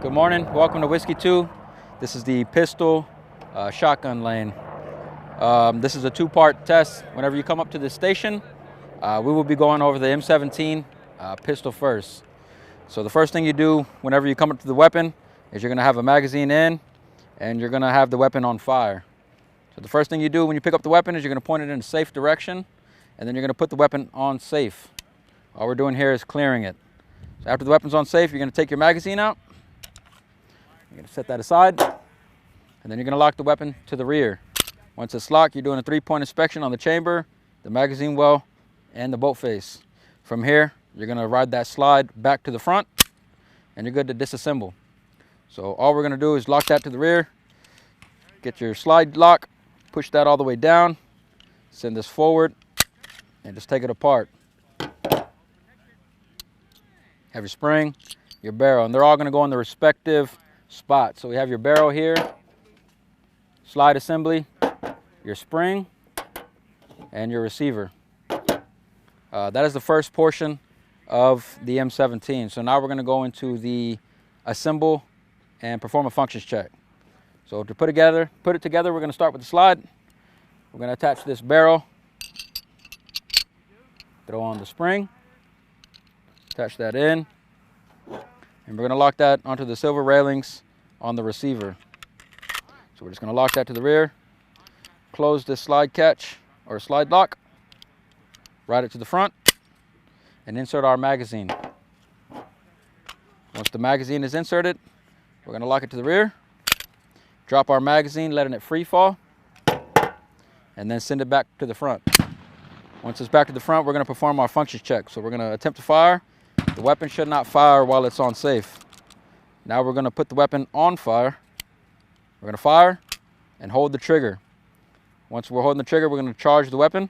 Good morning, welcome to Whiskey 2. This is the pistol shotgun lane. This is a two-part test. Whenever you come up to this station, we will be going over the M17 pistol first. So the first thing you do whenever you come up to the weapon is you're gonna have a magazine in and you're gonna have the weapon on fire. So the first thing you do when you pick up the weapon is you're gonna point it in a safe direction and then you're gonna put the weapon on safe. All we're doing here is clearing it. So after the weapon's on safe, you're gonna take your magazine out. You're gonna set that aside, and then you're gonna lock the weapon to the rear. Once it's locked, you're doing a three-point inspection on the chamber, the magazine well, and the bolt face. From here, you're gonna ride that slide back to the front, and you're good to disassemble. So all we're gonna do is lock that to the rear, get your slide lock, push that all the way down, send this forward, and just take it apart. Have your spring, your barrel, and they're all gonna go in the respective spot. So we have your barrel here, slide assembly, your spring, and your receiver. That is the first portion of the M17. So now we're going to go into the assemble and perform a functions check. So to put it together, we're going to start with the slide. We're going to attach this barrel, throw on the spring, attach that in, and we're going to lock that onto the silver railings on the receiver. So we're just going to lock that to the rear, close this slide catch or slide lock, ride it to the front, and insert our magazine. Once the magazine is inserted, we're going to lock it to the rear, drop our magazine, letting it free fall, and then send it back to the front. Once it's back to the front, we're going to perform our functions check. So we're going to attempt to fire. The weapon should not fire while it's on safe. Now we're going to put the weapon on fire. We're going to fire and hold the trigger. Once we're holding the trigger, we're going to charge the weapon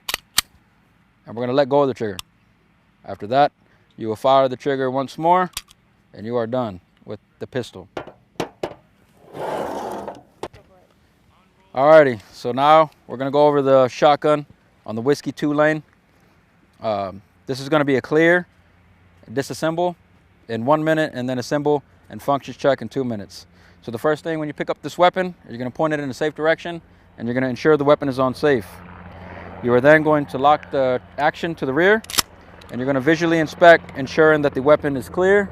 and we're going to let go of the trigger. After that, you will fire the trigger once more and you are done with the pistol. Alrighty, so now we're going to go over the shotgun on the Whiskey 2 lane. This is going to be a clear, disassemble in 1 minute, and then assemble and functions check in 2 minutes. So the first thing when you pick up this weapon, you're going to point it in a safe direction and you're going to ensure the weapon is on safe. You are then going to lock the action to the rear and you're going to visually inspect, ensuring that the weapon is clear,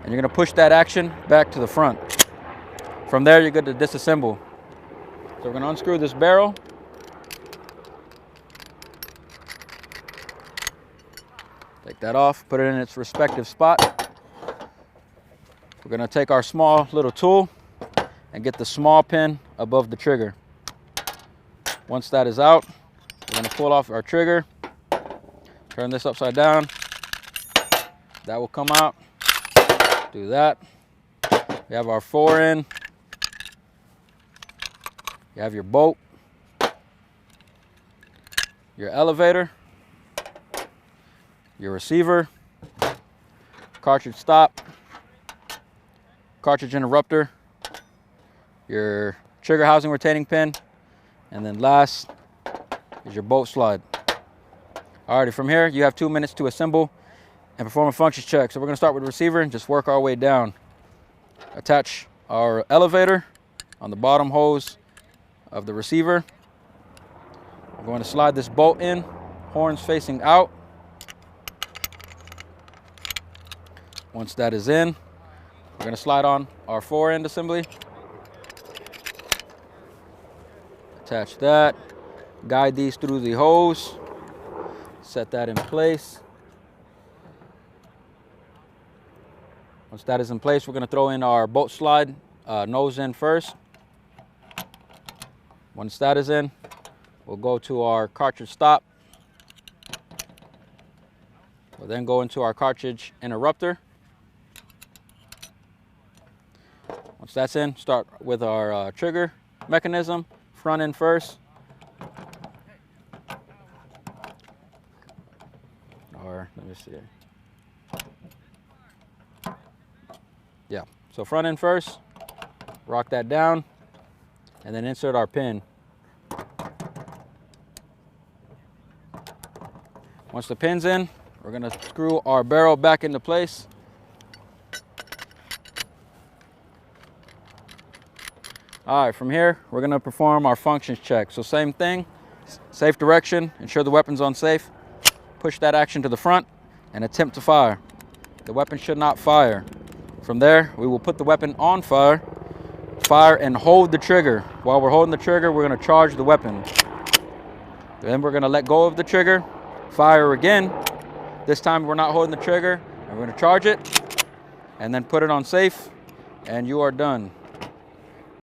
and you're going to push that action back to the front. From there, you're good to disassemble. So we're going to unscrew this barrel. Take that off, put it in its respective spot. We're going to take our small little tool and get the small pin above the trigger. Once that is out, we're going to pull off our trigger, turn this upside down. That will come out. Do that. We have our fore-end. You have your bolt, your elevator, your receiver, cartridge stop, cartridge interrupter, your trigger housing retaining pin, and then last is your bolt slide. Alrighty, from here you have 2 minutes to assemble and perform a functions check. So we're going to start with the receiver and just work our way down. Attach our elevator on the bottom hose of the receiver. We're going to slide this bolt in, horns facing out. Once that is in, we're going to slide on our fore-end assembly. Attach that, guide these through the hose, set that in place. Once that is in place, we're going to throw in our bolt slide, nose in first. Once that is in, we'll go to our cartridge stop. We'll then go into our cartridge interrupter. Once that's in, start with our trigger mechanism, front end first. Or, let me see. Yeah, so front end first, rock that down, and then insert our pin. Once the pin's in, we're going to screw our barrel back into place. All right, from here, we're gonna perform our functions check. So same thing, safe direction, ensure the weapon's on safe, push that action to the front, and attempt to fire. The weapon should not fire. From there, we will put the weapon on fire, fire and hold the trigger. While we're holding the trigger, we're gonna charge the weapon. Then we're gonna let go of the trigger, fire again. This time we're not holding the trigger, and we're gonna charge it, and then put it on safe, and you are done.